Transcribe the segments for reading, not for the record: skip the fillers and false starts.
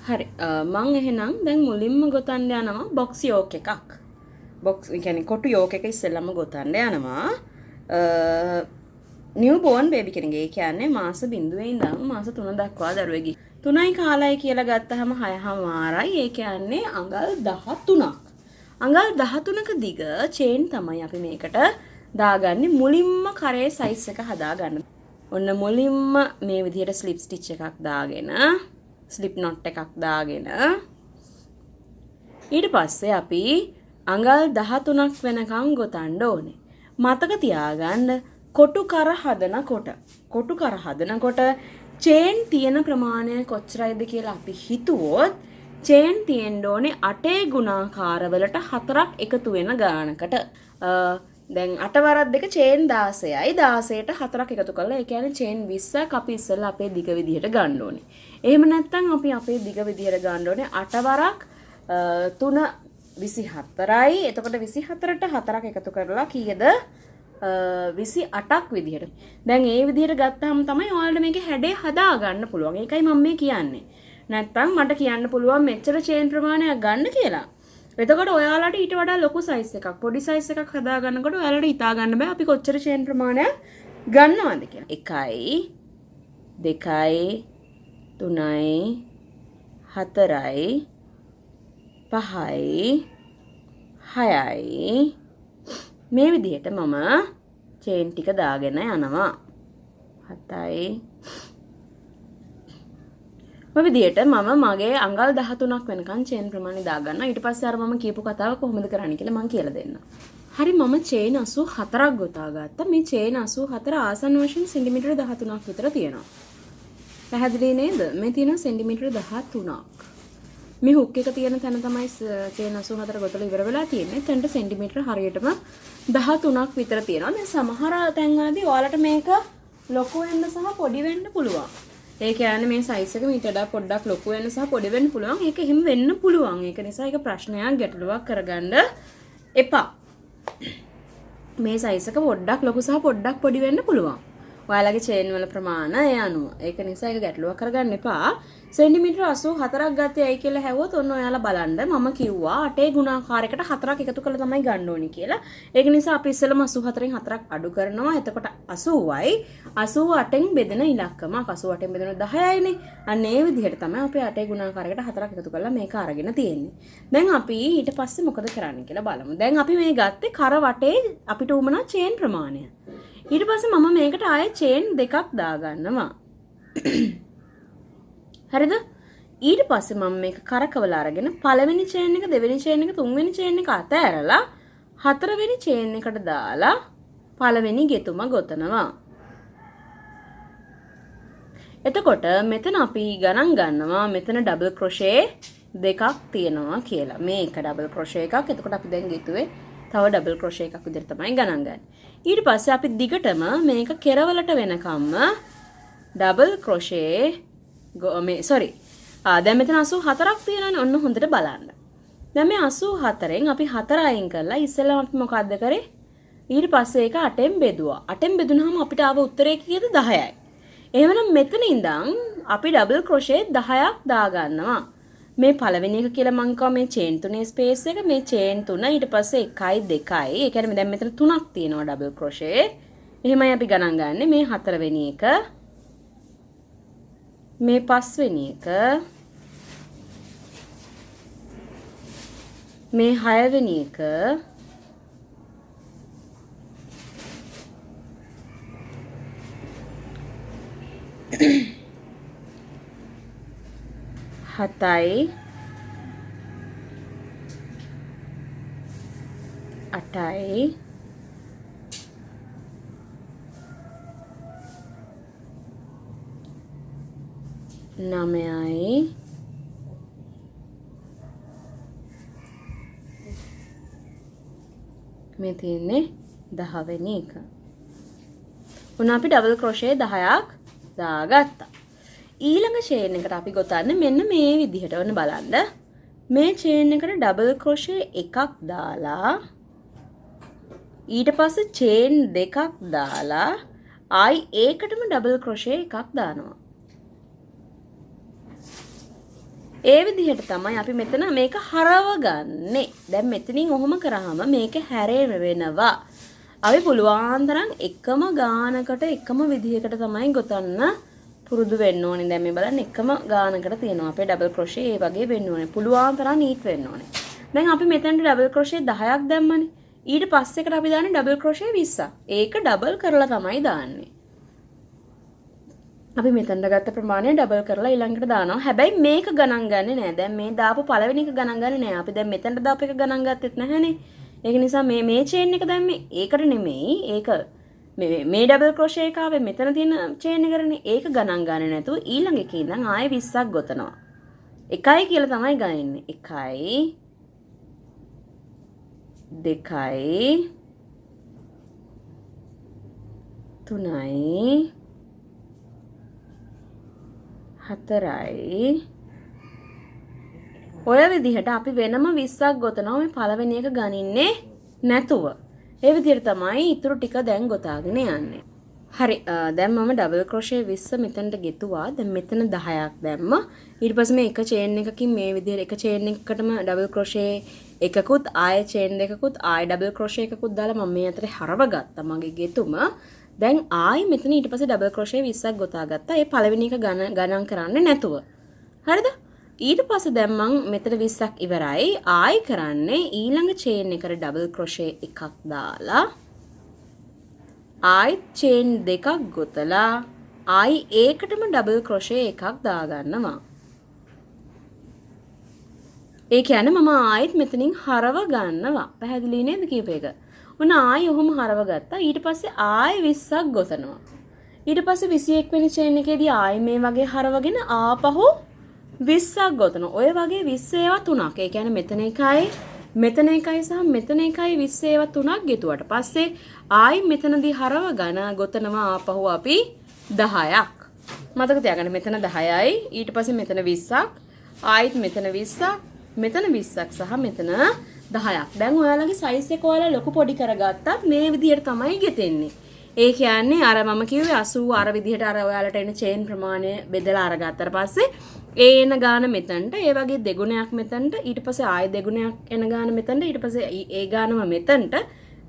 හරි මං එහෙනම් දැන් මුලින්ම ගොතන්න යනවා බොක්ස් යෝක් එකක්. බොක්ස් කියන්නේ කොටු යෝක් එක ඉස්සෙල්ලම ගොතන්න යනවා. නිව් බෝර්න් බේබි කෙනෙක්ගේ. ඒ කියන්නේ මාස 0 ඉඳන් මාස 3 දක්වා දරුවෙක්ගේ. 3යි කාලයි කියලා ගත්තාම 6මාරයි. ඒ කියන්නේ අඟල් 13ක්. අඟල් 13ක දිග චේන් තමයි අපි මේකට දාගන්නේ. මුලින්ම කරේ සයිස් එක හදාගන්න. ඔන්න මුලින්ම මේ විදිහට ස්ලිප් ස්ටිච් එකක් දාගෙන ස්ලිප් නොට් එකක් දාගෙන ඊට පස්සේ අපි අඟල් 13ක් වෙනකම් ගොතන්න ඕනේ. මතක තියාගන්න කොටු කර හදනකොට චේන් තියෙන ප්‍රමාණය කොච්චරයිද කියලා අපි හිතුවොත් චේන් තියෙන්න ඕනේ 8 ගුණාකාරවලට 4ක් එකතු වෙන ගානකට. දැන් 8 වරක් දෙක චේන් 16යි 16ට 4ක් එකතු කරලා ඒ කියන්නේ චේන් 20ක් අපි ඉස්සෙල්ලා අපේ දිග විදිහට ගන්න ඕනේ. එහෙම නැත්නම් අපි අපේ දිග විදිහට ගන්න ඕනේ 8 වරක් 3 24යි. එතකොට 24ට 4ක් එකතු කරලා කීයද? 28ක් විදිහට. දැන් ඒ විදිහට ගත්තාම තමයි ඔයාලට මේකේ හැඩය හදා ගන්න පුළුවන්. ඒකයි මම මේ කියන්නේ. නැත්නම් මට කියන්න පුළුවන් මෙච්චර චේන් ප්‍රමාණයක් ගන්න කියලා. එතකොට ඔයාලට ඊට වඩා ලොකු සයිස් එකක් පොඩි සයිස් එකක් හදා ගන්නකොට ඔයාලට හිතා ගන්න බෑ අපි කොච්චර චේන් ප්‍රමාණයක් ගන්නවද කියලා. 1යි 2යි 3යි 4යි 5යි මේ විදිහට මම චේන් ටික දාගෙන යනවා. 7යි ඔය විදිහට මම මගේ අඟල් 13ක් වෙනකන් චේන් ප්‍රමාණය දාගන්නවා. ඊට පස්සේ අර මම කියපු කතාව කොහොමද කරන්නේ කියලා මම කියලා දෙන්නම්. හරි මම චේන් 84ක් ගොතා ගත්තා. මේ චේන් 84 ආසන්න වශයෙන් සෙන්ටිමීටර 13ක් විතර තියෙනවා. පැහැදිලි නේද? මේ තියෙනවා සෙන්ටිමීටර 13ක්. මේ හුක් එක තියෙන තැන තමයි චේන් 84 ගොතලා ඉවර වෙලා තියෙන්නේ. එතනට සෙන්ටිමීටර හරියටම 13ක් විතර තියෙනවා. දැන් සමහර තැන්වලදී ඔයාලට මේක ලොකු වෙන්න සහ පොඩි වෙන්න පුළුවන්. ඒ කියන්නේ මේ සයිස් එක මීට වඩා පොඩ්ඩක් ලොකු වෙන්න සහ පොඩි වෙන්න පුළුවන්. ඒක එහෙම වෙන්න පුළුවන්. ඒක නිසා ඒක ප්‍රශ්නයක් ගැටලුවක් කරගන්න එපා. මේ සයිස් එක පොඩ්ඩක් ලොකු සහ පොඩ්ඩක් පොඩි වෙන්න පුළුවන්. ඔයාලගේ චේන් වල ප්‍රමාණය අනුව. ඒක නිසා ඒක ගැටලුවක් කරගන්න එපා. සෙන්ටිමීටර 84ක් ගත්තේ ඇයි කියලා හැවුවොත් ඔන්න ඔයාලා බලන්න මම කිව්වා 8 ගුණාකාරයකට 4ක් එකතු කරලා තමයි ගන්න ඕනි කියලා. ඒක නිසා අපි ඉස්සෙල්ලම 84න් 4ක් අඩු කරනවා. එතකොට 80යි 88න් බෙදෙන ඉලක්කම 88න් බෙදෙන 10යිනේ. අන්න ඒ විදිහට තමයි අපි 8 ගුණාකාරයකට 4ක් එකතු කරලා මේක අරගෙන තියෙන්නේ. දැන් අපි ඊට පස්සේ මොකද කරන්න කියලා බලමු. දැන් අපි මේ ගත්තේ කර වටේ අපිට උමනා චේන් ප්‍රමාණය. ඊට පස්සේ මම මේකට ආයේ චේන් දෙකක් දාගන්නවා. හරිද? ඊට පස්සේ මම මේක කරකවලා අරගෙන පළවෙනි චේන් එක දෙවෙනි චේන් එක තුන්වෙනි චේන් එක අතෑරලා හතරවෙනි චේන් එකට දාලා පළවෙනි ගෙතුම ගොතනවා. එතකොට මෙතන අපි ගණන් ගන්නවා මෙතන ඩබල් ක්‍රොෂේ දෙකක් තියෙනවා කියලා. මේක ඩබල් ක්‍රොෂේ එකක්. එතකොට අපි දැන් ගෙතුවේ තව ඩබල් ක්‍රොෂේ එකක් විදිහට තමයි ගණන් ගන්නේ. ඊට පස්සේ අපි දිගටම මේක කෙරවලට වෙනකම්ම ඩබල් ක්‍රොෂේ දැන් මෙතන 84ක් තියෙනවානේ. ඔන්න හොඳට බලන්න. දැන් මේ 84න් අපි 4 අයින් කරලා ඉස්සෙල්ලාම අපි මොකද්ද කරේ? ඊට පස්සේ ඒක 8ෙන් බෙදුවා. 8ෙන් බෙදුනහම අපිට ආව උත්තරේ කීයද? 10යි. එහෙනම් මෙතන ඉඳන් අපි ඩබල් ක්‍රොෂේ 10ක් දාගන්නවා. මේ පළවෙනි එක කියලා මං කව මේ චේන් තුනේ ස්පේස් එක මේ චේන් තුන ඊට පස්සේ 1යි 2යි. ඒ කියන්නේ දැන් මෙතන 3ක් තියෙනවා ඩබල් ක්‍රොෂේ. එහෙමයි අපි ගණන් ගන්නේ. මේ 4 වෙනි එක මේ 5 වෙනි එක මේ 6 වෙනි එක හතයි 8යි 9යි 10 වෙනි එක. උන අපි ඩබල් ක්‍රොෂේ 10ක් දාගත්තා. ඊළඟ චේන් එකට අපි ගොතන්නේ මෙන්න මේ විදිහට. ඔන්න බලන්න. මේ චේන් එකට ඩබල් ක්‍රොෂේ එකක් දාලා ඊට පස්සේ චේන් දෙකක් දාලා ආයි ඒකටම ඩබල් ක්‍රොෂේ එකක් දානවා. ඒ විදිහට තමයි අපි මෙතන මේක හරවගන්නේ. දැන් මෙතනින් ඔහොම කරාම මේක හැරෙම වෙනවා. අපි පුළුවන් තරම් එකම ගානකට එකම විදිහකට තමයි ගොතන්න පුරුදු වෙන්න ඕනේ. දැන් මේ බලන්න එකම ගානකට තියෙනවා. අපේ ඩබල් ක්‍රොෂේ ඒ වගේ වෙන්න ඕනේ. පුළුවන් තරම් නීට් වෙන්න ඕනේ. දැන් අපි මෙතනට ඩබල් ක්‍රොෂේ 10ක් දැම්මනේ. ඊට පස්සේකට අපි දාන්නේ ඩබල් ක්‍රොෂේ 20ක්. ඒක ඩබල් කරලා තමයි දාන්නේ. අපි මෙතනට ගත්ත ප්‍රමාණය ඩබල් කරලා ඊළඟට දානවා. හැබැයි මේක ගණන් ගන්නේ නැහැ. දැන් මේ දාපු පළවෙනි එක ගණන් ගන්නේ නැහැ. අපි දැන් මෙතනට දාපු එක ගණන් ගත්තෙත් නැහනේ. ඒක නිසා මේ චේන් එක දැම්මේ ඒකට නෙමෙයි. ඒක මේ ඩබල් ක්‍රොෂේ එක ආවේ මෙතන තියෙන චේන් එකනේ. ඒක ගණන් ගන්නේ නැතුව ඊළඟ එකේ ඉඳන් ආයෙ 20ක් ගොතනවා. 1යි කියලා තමයි ගන්නේ. 1යි 2යි 3යි 4යි ඔය විදිහට අපි වෙනම 20ක් ගොතනවා මේ පළවෙනි එක ගනින්නේ නැතුව. ඒ විදිහට තමයි ඊටු ටික දැන් ගොතාගෙන යන්නේ. හරි දැන් මම ඩබල් ක්‍රොෂේ 20 මෙතනට ගෙතුවා. දැන් මෙතන 10ක් දැම්මා. ඊට පස්සේ මේ එක චේන් එකකින් මේ විදිහට එක චේන් එකකටම ඩබල් ක්‍රොෂේ එකකුත් ආයෙ චේන් දෙකකුත් ආයෙ ඩබල් ක්‍රොෂේ එකකුත් දාලා මම මේ අතරේ හරවගත්තා මගේ ගෙතුම. දැන් ආයෙ මෙතන ඊට පස්සේ ඩබල් ක්‍රොෂේ 20ක් ගොතා ගත්තා. ඒ පළවෙනි එක ගණන් කරන්නේ නැතුව. හරිද? ඊට පස්සේ දැන් මම මෙතන 20ක් ඉවරයි. ආයෙ කරන්නේ ඊළඟ චේන් එකට ඩබල් ක්‍රොෂේ එකක් දාලා ආයෙ චේන් දෙකක් ගොතලා ආයෙ ඒකටම ඩබල් ක්‍රොෂේ එකක් දාගන්නවා. ඒ කියන්නේ මම ආයෙත් මෙතනින් හරව ගන්නවා. පැහැදිලි නේද කීප එක? ඔන්න ආයෙ ඔහොම හරව ගත්තා. ඊට පස්සේ ආයෙ 20ක් ගොතනවා. ඊට පස්සේ 21 වෙනි චේන් එකේදී ආයෙ මේ වගේ හරවගෙන ආපහු 20ක් ගොතනවා. ඔය වගේ 20 ඒවා තුනක්. ඒ කියන්නේ මෙතන එකයි මෙතන එකයි සහ මෙතන එකයි 20 ඒවා තුනක් ගෙතුවට පස්සේ ආයි මෙතනදී හරව ගන්න ගොතනවා ආපහු අපි 10ක්. මතක තියාගන්න මෙතන 10යි ඊට පස්සේ මෙතන 20ක් ආයිත් මෙතන 20ක් මෙතන 20ක් සහ මෙතන 10ක්. දැන් ඔයාලගේ සයිස් එක ඔයාලා ලොකු පොඩි කරගත්තත් මේ විදිහට තමයි ගෙතෙන්නේ. ඒ කියන්නේ අර මම කිව්වේ 80 අර විදිහට අර ඔයාලට එන චේන් ප්‍රමාණය බෙදලා අරගත්තාට පස්සේ ඒ එන ගාන මෙතනට ඒ වගේ දෙගුණයක් මෙතනට ඊට පස්සේ ආයෙ දෙගුණයක් එන ගාන මෙතනට ඊට පස්සේ ඒ ගානම මෙතනට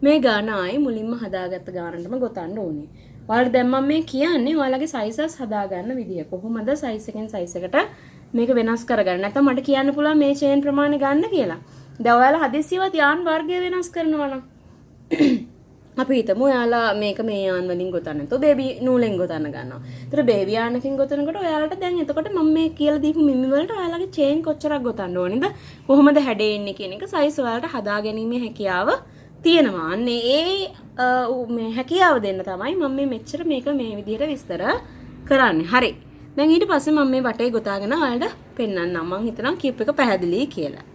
මේ ගාන ආයෙ මුලින්ම හදාගත්ත ගානටම ගොතන්න ඕනේ. ඔයාලට දැන් මම මේ කියන්නේ ඔයාලගේ සයිසස් හදාගන්න විදිය. කොහොමද සයිස් එකෙන් සයිස් එකට මේක වෙනස් කරගන්න. නැත්නම් මට කියන්න පුළුවන් මේ චේන් ප්‍රමාණය ගන්න කියලා. දැන් ඔයාලා හදිස්සියවත් යාන් වර්ගය වෙනස් කරනවා නම් අපි හිතමු ඔයාලා මේක මේ යාන් වලින් ගොතන්න. તો බේබි නූලෙන් ගොතන්න ගන්නවා. ඒතර බේබි යානකින් ගොතනකොට ඔයාලට දැන් එතකොට මම මේ කියලා දීපු මිමි වලට ඔයාලගේ චේන් කොච්චරක් ගොතන්න ඕනේද? කොහොමද හැඩෙන්නේ කියන එක සයිස් ඔයාලට හදාගැනීමේ හැකියාව තියෙනවා. අන්නේ මේ හැකියාව දෙන්න තමයි මම මේ මෙච්චර මේක මේ විදිහට විස්තර කරන්නේ. හරි. දැන් ඊට පස්සේ මම මේ වටේ ගොතාගෙන ඔයාලට පෙන්නන්නම්. මම හිතනවා කීප් එක පැහැදිලි කියලා.